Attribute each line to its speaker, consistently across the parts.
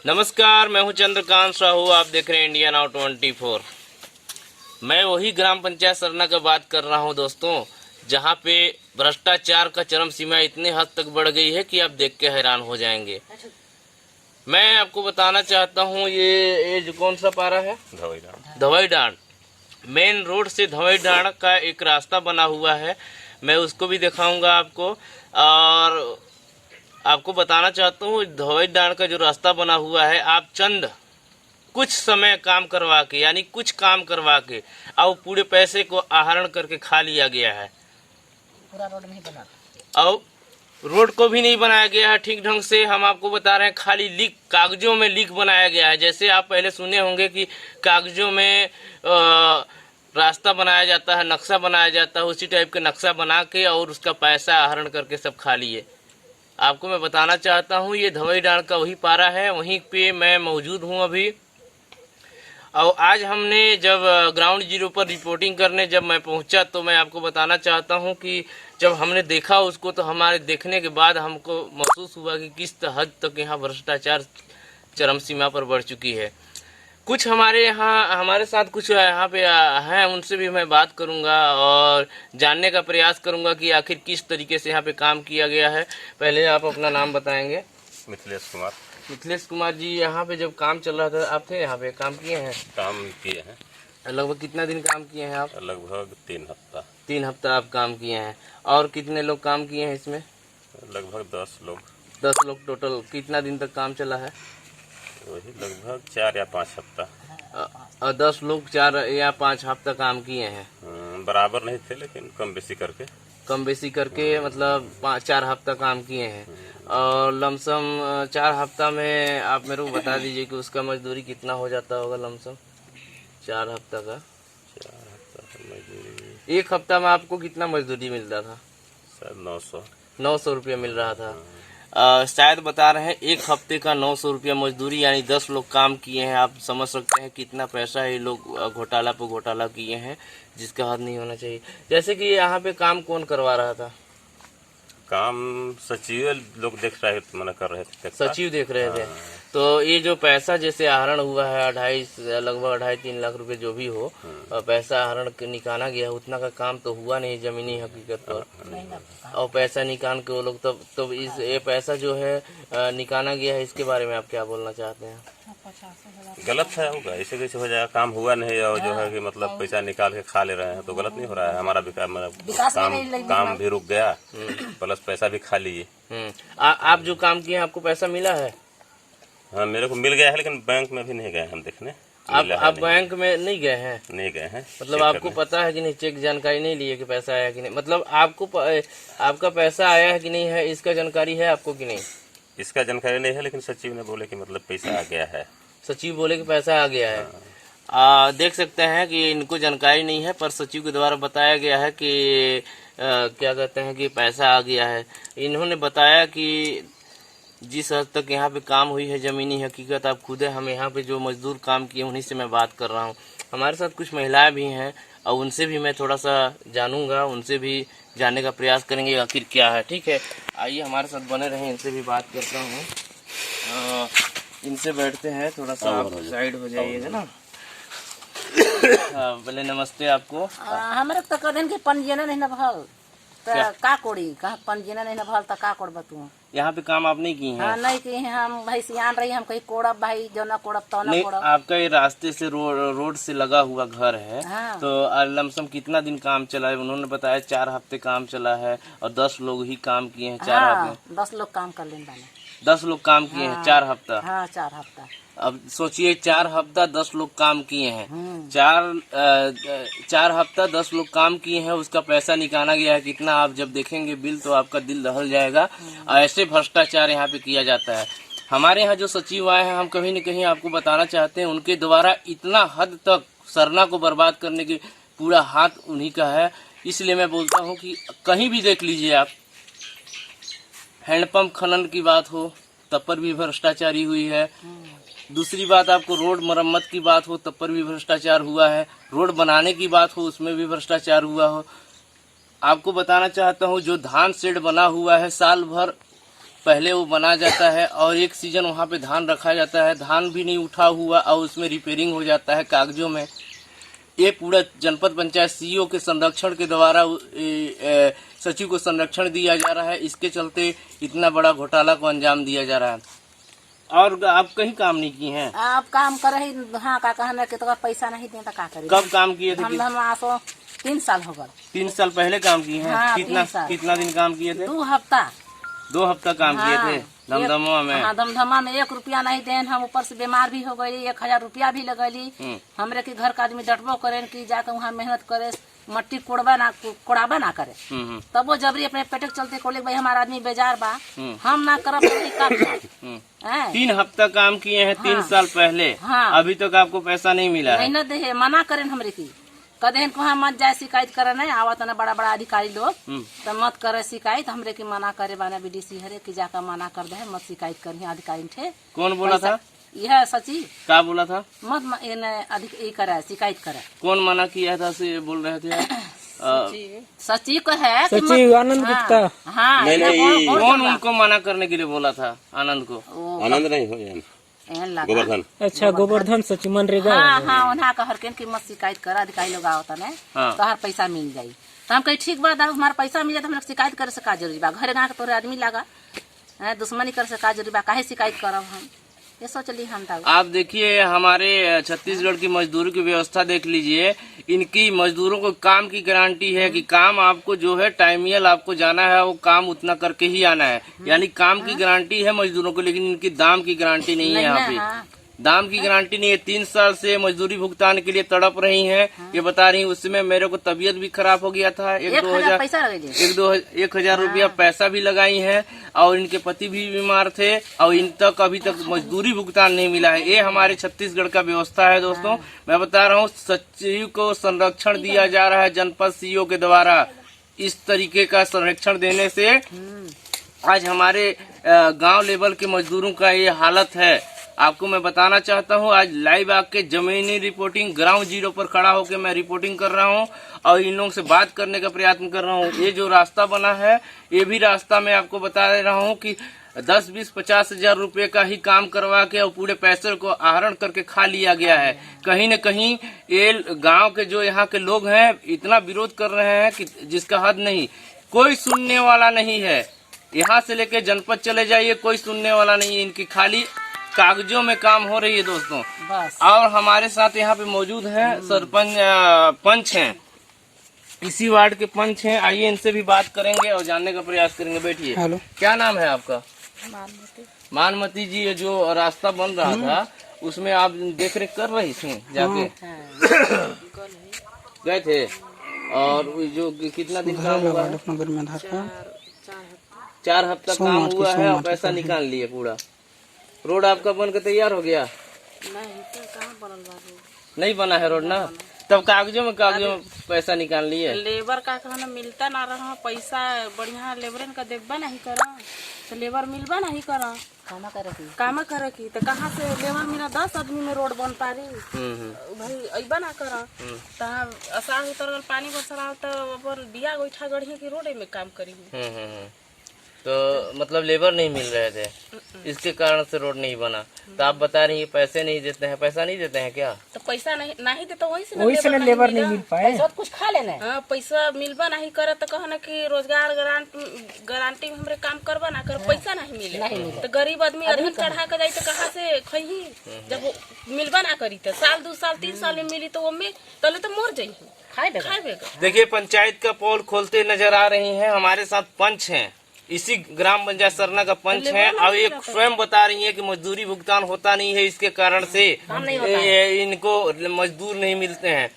Speaker 1: नमस्कार, मैं हूं चंद्रकांत साहू। आप देख रहे हैं इंडिया नाउ 24। मैं वही ग्राम पंचायत सरना का बात कर रहा हूं दोस्तों, जहां पे भ्रष्टाचार का चरम सीमा इतने हद तक बढ़ गई है कि आप देख के हैरान हो जाएंगे। मैं आपको बताना चाहता हूं, ये जो कौन सा पारा है, धवई डांड। मेन रोड से धवई डांड का एक रास्ता बना हुआ है, मैं उसको भी दिखाऊंगा आपको। और आपको बताना चाहता हूँ, धवई डांड का जो रास्ता बना हुआ है, आप चंद कुछ समय काम करवा के, यानी कुछ काम करवा के और पूरे पैसे को आहरण करके खा लिया गया है।
Speaker 2: पूरा रोड नहीं बना
Speaker 1: और रोड को भी नहीं बनाया गया है ठीक ढंग से। हम आपको बता रहे हैं, खाली लीक, कागजों में लीक बनाया गया है। जैसे आप पहले सुने होंगे कि कागजों में रास्ता बनाया जाता है, नक्शा बनाया जाता है, उसी टाइप का नक्शा बना के और उसका पैसा आहरण करके सब खा लिए। आपको मैं बताना चाहता हूँ, ये धवई डांड का वही पारा है, वहीं पे मैं मौजूद हूँ अभी। और आज हमने जब ग्राउंड जीरो पर रिपोर्टिंग करने जब मैं पहुंचा, तो मैं आपको बताना चाहता हूं कि जब हमने देखा उसको, तो हमारे देखने के बाद हमको महसूस हुआ कि किस हद तक यहाँ भ्रष्टाचार चरम सीमा पर बढ़ चुकी है। कुछ हमारे साथ कुछ यहाँ पे हैं, उनसे भी मैं बात करूँगा और जानने का प्रयास करूँगा कि आखिर किस तरीके से यहाँ पे काम किया गया है। पहले आप अपना नाम बताएंगे।
Speaker 3: मिथिलेश कुमार।
Speaker 1: मिथिलेश कुमार जी, यहाँ पे जब काम चल रहा था, आप थे यहाँ पे, काम किए हैं?
Speaker 3: काम किए हैं।
Speaker 1: लगभग कितना दिन काम किए हैं आप?
Speaker 3: लगभग 3 हफ्ता।
Speaker 1: 3 हफ्ता आप काम किए हैं। और कितने लोग काम किए हैं इसमें?
Speaker 3: लगभग 10 लोग।
Speaker 1: 10 लोग टोटल। कितना दिन तक काम चला है?
Speaker 3: वही लगभग 4 या 5 हफ्ता।
Speaker 1: और 10 लोग 4 या 5 हफ्ता काम किए हैं।
Speaker 3: बराबर नहीं थे, लेकिन कम बेसी करके
Speaker 1: मतलब 4 हफ्ता काम किए हैं। और लमसम 4 हफ्ता में आप मेरे को बता दीजिए कि उसका मजदूरी कितना हो जाता होगा लमसम 4 हफ्ता का?
Speaker 3: 4 हफ्ता का मजदूरी,
Speaker 1: एक हफ्ता में आपको कितना मजदूरी मिलता था?
Speaker 3: शायद
Speaker 1: 900 रुपया मिल रहा था। शायद बता रहे हैं 1 हफ्ते का 900 रुपया मजदूरी, यानी 10 लोग काम किए हैं। आप समझ सकते हैं कितना पैसा ये लोग घोटाला पे घोटाला किए हैं, जिसका हद नहीं होना चाहिए। जैसे कि यहाँ पे काम कौन करवा रहा था?
Speaker 3: काम सचिव लोग देख रहे थे, मना कर रहे थे।
Speaker 1: सचिव देख रहे थे। तो ये जो पैसा जैसे आहरण हुआ है, लगभग 2.5-3 लाख रुपए जो भी हो, पैसा आहरण निकाला गया, उतना का काम तो हुआ नहीं जमीनी हकीकत पर। और पैसा निकाल के वो लोग तब ये पैसा जो है निकाला गया है, इसके बारे में आप क्या बोलना चाहते हैं?
Speaker 3: गलत है, होगा ऐसे कैसे हो जाएगा? काम हुआ नहीं और जो है कि मतलब पैसा निकाल के खा ले रहे हैं, तो गलत नहीं हो रहा है? हमारा काम भी रुक गया, प्लस पैसा भी खा लिए।
Speaker 1: आप जो काम किए आपको पैसा मिला है?
Speaker 3: हाँ, मेरे को मिल गया है, लेकिन बैंक में भी नहीं गए हम देखने।
Speaker 1: आप बैंक में नहीं गए हैं?
Speaker 3: नहीं गए हैं।
Speaker 1: मतलब आपको पता है कि नहीं, चेक जानकारी नहीं लिए कि पैसा आया कि नहीं? मतलब आपका पैसा आया है कि नहीं है, इसका जानकारी है आपको कि नहीं?
Speaker 3: इसका जानकारी नहीं है, लेकिन सचिव ने बोले कि मतलब पैसा आ गया है।
Speaker 1: सचिव बोले कि पैसा आ गया है। देख सकते हैं कि इनको जानकारी नहीं है, पर सचिव के द्वारा बताया गया है कि क्या कहते हैं कि पैसा आ गया है। इन्होंने बताया कि जिस हद तक यहाँ पे काम हुई है जमीनी हकीकत आप खुद है, हम यहाँ पे जो मजदूर काम किए उन्हीं से मैं बात कर रहा हूँ। हमारे साथ कुछ महिलाएं भी हैं और उनसे भी मैं थोड़ा सा जानूंगा, उनसे भी जानने का प्रयास करेंगे आखिर क्या है। ठीक है, आइए हमारे साथ बने रहें, इनसे भी बात करता हूँ। इनसे बैठते हैं, थोड़ा सा आप साइड हो जाइएगा ना। पहले नमस्ते आपको।
Speaker 2: हमारे तो कदन के पंजीयन नहीं न भल का कोड़ी कहा पंजीयन नहीं न भल का कोड़ब तू?
Speaker 1: यहाँ पे काम आप नहीं की हैं?
Speaker 2: हाँ, नहीं की हैं। हम भाई सियान रही, हम कहीं कोड़ब भाई, जो ना कोड़ब तो ना कोड़ब।
Speaker 1: आपका ये रास्ते से रोड से लगा हुआ घर है।
Speaker 2: हाँ।
Speaker 1: तो लमसम कितना दिन काम चला है? उन्होंने बताया 4 हफ्ते काम चला है और 10 लोग ही काम किए हैं 4 हफ्ते।
Speaker 2: 10 लोग काम कर लें।
Speaker 1: 10 लोग काम किए हैं 4 हफ्ता।
Speaker 2: हाँ, 4 हफ्ता।
Speaker 1: अब सोचिए 4 हफ्ता 10 लोग काम किए हैं। 4 हफ्ता 10 लोग काम किए हैं, उसका पैसा निकाला गया है कितना? आप जब देखेंगे बिल तो आपका दिल दहल जाएगा। ऐसे भ्रष्टाचार यहाँ पे किया जाता है। हमारे यहाँ जो सचिव आए हैं, हम कहीं न कहीं आपको बताना चाहते हैं, उनके द्वारा इतना हद तक सरना को बर्बाद करने की पूरा हाथ उन्हीं का है। इसलिए मैं बोलता हूँ कि कहीं भी देख लीजिए आप, हैंडपंप खनन की बात हो तब पर भी भ्रष्टाचारी हुई है। दूसरी बात, आपको रोड मरम्मत की बात हो तब पर भी भ्रष्टाचार हुआ है। रोड बनाने की बात हो उसमें भी भ्रष्टाचार हुआ हो। आपको बताना चाहता हूँ, जो धान शेड बना हुआ है साल भर पहले वो बना जाता है और एक सीजन वहाँ पे धान रखा जाता है, धान भी नहीं उठा हुआ और उसमें रिपेयरिंग हो जाता है कागजों में। ये पूरा जनपद पंचायत सीईओ के संरक्षण के द्वारा सचिव को संरक्षण दिया जा रहा है, इसके चलते इतना बड़ा घोटाला को अंजाम दिया जा रहा है। और आप कहीं काम नहीं किए हैं?
Speaker 2: आप काम कर रही, हाँ का कहना कि तो पैसा नहीं देता का करें।
Speaker 1: कब काम किए थे?
Speaker 2: हम आसो 3 साल हो गए।
Speaker 1: 3 साल पहले काम किए हैं?
Speaker 2: हाँ,
Speaker 1: कितना दिन काम किए थे?
Speaker 2: 2 हफ्ता।
Speaker 1: 2 हफ्ता काम किए थे धमधमा में?
Speaker 2: हाँ, धमधमा में 1 रुपया नहीं देन, हम ऊपर से बीमार भी हो गई, 1000 रुपया भी लगैली। हमरे के घर का आदमी डटबो करे कि जाकर वहाँ मेहनत करे, मट्टी कोड़ाबा ना करे। तब वो जबरी अपने पेटे के चलते कोले भाई हमारा आदमी बेजार बा, हम ना करब तो
Speaker 1: 3 हफ्ता काम किए हैं 3 साल पहले।
Speaker 2: हाँ।
Speaker 1: अभी तक आपको पैसा नहीं मिला है?
Speaker 2: नहीं दे, मना करें हमरे की, कदे वहाँ मत जाए शिकायत करे, नहीं आवत ना बड़ा बड़ा अधिकारी लोग तो मत करे शिकायत, हमरे की मना करे बाना बीडीसी हरे की जाकर मना कर दे, मत शिकायत करी अधिकारी थे।
Speaker 1: कौन बोला था?
Speaker 2: यह सचिव। क्या
Speaker 1: बोला था?
Speaker 2: मत अधिक करे, शिकायत करे।
Speaker 1: कौन मना किया था से बोल रहे थे?
Speaker 2: सचिव को है,
Speaker 4: सचिव आनंद गुप्ता।
Speaker 2: हाँ,
Speaker 1: कौन उनको मना करने के लिए बोला था? आनंद को?
Speaker 3: आनंद नहीं हो, गोवर्धन।
Speaker 4: अच्छा, गोवर्धन सचिव मनरेगा।
Speaker 2: हाँ, उन्हा कहर की मत शिकायत कर, अधिकारी लोग आवता नहीं तो हर पैसा मिल जाये। तो हम कही ठीक बा, हमारा पैसा मिल जाए तो हम शिकायत करे से का जरूरी बा, घर गाँव के तोरे आदमी लगा दुश्मनी करे से का जरूरी बा, काहे शिकायत करब हम, ये सोच ली हम।
Speaker 1: आप देखिए हमारे छत्तीसगढ़ की मजदूरी की व्यवस्था देख लीजिए, इनकी मजदूरों को काम की गारंटी है कि काम आपको जो है टाइमियल आपको जाना है, वो काम उतना करके ही आना है, यानी काम की गारंटी है मजदूरों को, लेकिन इनकी दाम की गारंटी नहीं है। यहाँ पे दाम की गारंटी नहीं है। 3 साल से मजदूरी भुगतान के लिए तड़प रही हैं। ये बता रही उसमें मेरे को तबीयत भी खराब हो गया था, 1,000 रुपया पैसा भी लगाई हैं और इनके पति भी बीमार थे और इन तक अभी तक मजदूरी भुगतान नहीं मिला है। ये हमारे छत्तीसगढ़ का व्यवस्था है दोस्तों। मैं बता रहा हूँ सचिव को संरक्षण दिया जा रहा है जनपद सीईओ के द्वारा। इस तरीके का संरक्षण देने से आज हमारे गांव लेवल के मजदूरों का ये हालत है। आपको मैं बताना चाहता हूँ, आज लाइव आके जमीनी रिपोर्टिंग ग्राउंड जीरो पर खड़ा होकर मैं रिपोर्टिंग कर रहा हूँ और इन लोगों से बात करने का प्रयत्न कर रहा हूँ। ये जो रास्ता बना है, ये भी रास्ता मैं आपको बता रहा हूँ कि 10, 20, 50 हजार रुपए का ही काम करवा के और पूरे पैसे को आहरण करके खा लिया गया है। कहीं न कहीं ये गाँव के जो यहाँ के लोग हैं इतना विरोध कर रहे हैं कि जिसका हद नहीं। कोई सुनने वाला नहीं है, यहाँ से लेके जनपद चले जाइए कोई सुनने वाला नहीं है। इनकी खाली कागजों में काम हो रही है दोस्तों। और हमारे साथ यहाँ पे मौजूद हैं सरपंच पंच हैं, इसी वार्ड के पंच हैं। आइए इनसे भी बात करेंगे और जानने का प्रयास करेंगे। बैठिए।
Speaker 4: हेलो,
Speaker 1: क्या नाम है आपका? मानमती जी। ये जो रास्ता बन रहा था उसमें आप देख रेख कर रही थी जाके? गए थे। और जो कितना दिन काम हुआ है? 4 हफ्ता काम हुआ है और पैसा निकाल लिए पूरा। रोड आपका बन के तैयार हो गया? नहीं बना है रोड ना। तब कागजों में पैसा निकाल लिए।
Speaker 5: लेबर का कहना मिलता ना रहा पैसा, बढ़िया लेबरन का देबा नहीं करा तो लेबर मिलबा नहीं करा। काम करे की तो कहाँ से लेबर मिला? 10 आदमी में रोड बन पा रही भाई, अबा ना करा। असार उतर गल पानी बरसरा तो अपन बिया गोइठा गढ़ी की रोड में काम करी।
Speaker 1: तो मतलब लेबर नहीं मिल रहे थे, इसके कारण से रोड नहीं बना। तो आप बता रही हैं पैसे नहीं देते हैं। पैसा नहीं देते हैं क्या?
Speaker 5: तो पैसा नहीं देते वही से
Speaker 4: लेबर नहीं मिल पाए।
Speaker 2: सब कुछ खा लेना।
Speaker 5: हाँ, पैसा मिलबा नहीं करे तो कहना कि रोजगार गारंटी में हमरे काम करबा ना कर, पैसा नहीं मिले तो गरीब आदमी अधन चढ़ा कर जाये तो कहाँ से खही? जब मिलबा ना करी तो साल 2 साल 3 साल में मिली तो वो में तले तो मर जाये।
Speaker 1: देखिए पंचायत का पोल खोलते नजर आ रही है। हमारे साथ पंच है, इसी ग्राम पंचायत सरना का पंच है और ये स्वयं बता रही है कि मजदूरी भुगतान होता नहीं है, इसके कारण से इनको मजदूर नहीं मिलते हैं।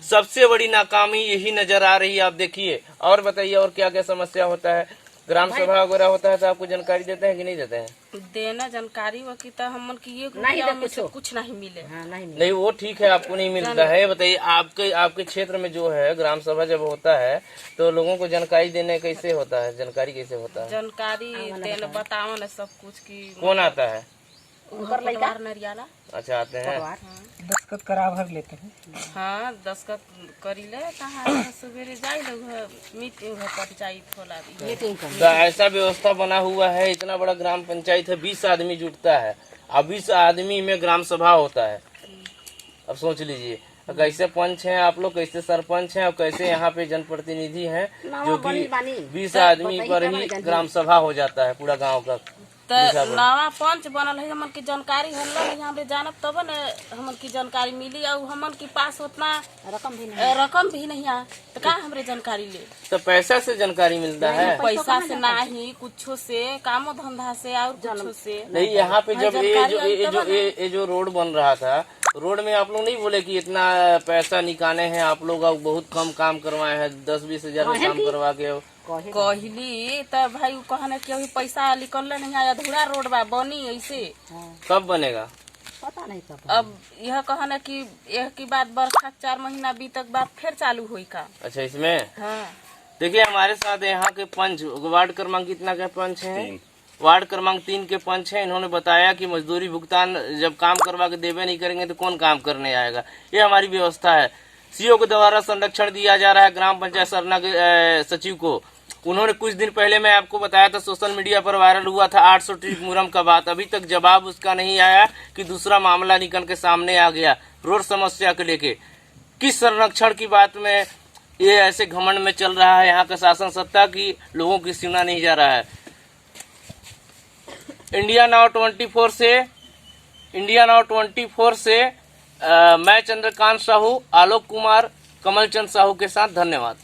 Speaker 1: सबसे बड़ी नाकामी यही नजर आ रही है। आप देखिए। और बताइए और क्या क्या समस्या होता है? ग्राम सभा वगैरह होता है तो आपको जानकारी देते हैं कि नहीं देते हैं?
Speaker 5: देना जानकारी वकीता हमन की ये कुछ नहीं मिले।
Speaker 1: नहीं वो ठीक है, आपको नहीं मिलता है। बताइए आपके क्षेत्र में जो है ग्राम सभा जब होता है तो लोगों को जानकारी देने कैसे होता है? जानकारी कैसे होता है?
Speaker 5: जानकारी देना बताओ ना सब कुछ की।
Speaker 1: कौन आता है?
Speaker 5: पटवार नरियाला।
Speaker 1: अच्छा आते हैं।
Speaker 4: दस्खत करा भर लेते हैं।
Speaker 5: हाँ दस्खत करी ले कहाँ सवेरे जाई लोग मीटिंग पंचायत होला
Speaker 1: तो ऐसा व्यवस्था बना हुआ है, इतना बड़ा ग्राम पंचायत है, 20 आदमी जुटता है, अब 20 आदमी में ग्राम सभा होता है। अब सोच लीजिए कैसे पंच हैं आप लोग, कैसे सरपंच हैं और कैसे यहाँ पे जनप्रतिनिधि हैं, जो कि 20 आदमी पर ही ग्राम सभा हो जाता है पूरा गांव का।
Speaker 5: तो नवा पंच बनल है, हमन की जानकारी हल्ला है, यहाँ पे जानब तब न हमन की जानकारी मिली और हमन के पास उतना रकम भी नहीं है, तो का हमरे जानकारी ले।
Speaker 1: तो पैसा से जानकारी मिलता है,
Speaker 5: पैसा से नहीं, कुछो से, कामो धंधा से और कुछो से
Speaker 1: नहीं। यहाँ पे जब ये जो रोड बन रहा था, रोड में आप लोग नहीं बोले कि इतना पैसा निकाले हैं आप लोग और बहुत कम काम करवाए हैं, 10-20 हजार में काम करवा के
Speaker 5: कहली तो भाई कहने कि अभी पैसा निकल नहीं आया, अधूरा रोड बा बनी ऐसे।
Speaker 1: कब बनेगा
Speaker 2: पता नहीं कब।
Speaker 5: अब यह कहने कि यह की बात बरखा 4 महीना बीतक बाद फिर चालू हुई का।
Speaker 1: अच्छा इसमें
Speaker 5: हाँ
Speaker 1: देखिए हमारे साथ यहाँ के पंच, वार्ड क्रमांक कितना के पंच हैं? वार्ड क्रमांक 3 के पंच हैं। इन्होंने बताया कि मजदूरी भुगतान जब काम करवा के देवे नहीं करेंगे तो कौन काम करने आएगा, ये हमारी व्यवस्था है। सीओ के द्वारा संरक्षण दिया जा रहा है ग्राम पंचायत सरना के सचिव को। उन्होंने कुछ दिन पहले मैं आपको बताया था, सोशल मीडिया पर वायरल हुआ था 800 ट्रिप मुरम का बात, अभी तक जवाब उसका नहीं आया कि दूसरा मामला निकल के सामने आ गया रोड समस्या को लेके। किस संरक्षण की बात में ये ऐसे घमंड में चल रहा है यहाँ का शासन सत्ता की लोगों की सुना नहीं जा रहा है। इंडिया नाउ 24 से मैं चंद्रकांत साहू, आलोक कुमार, कमल चंद साहू के साथ धन्यवाद।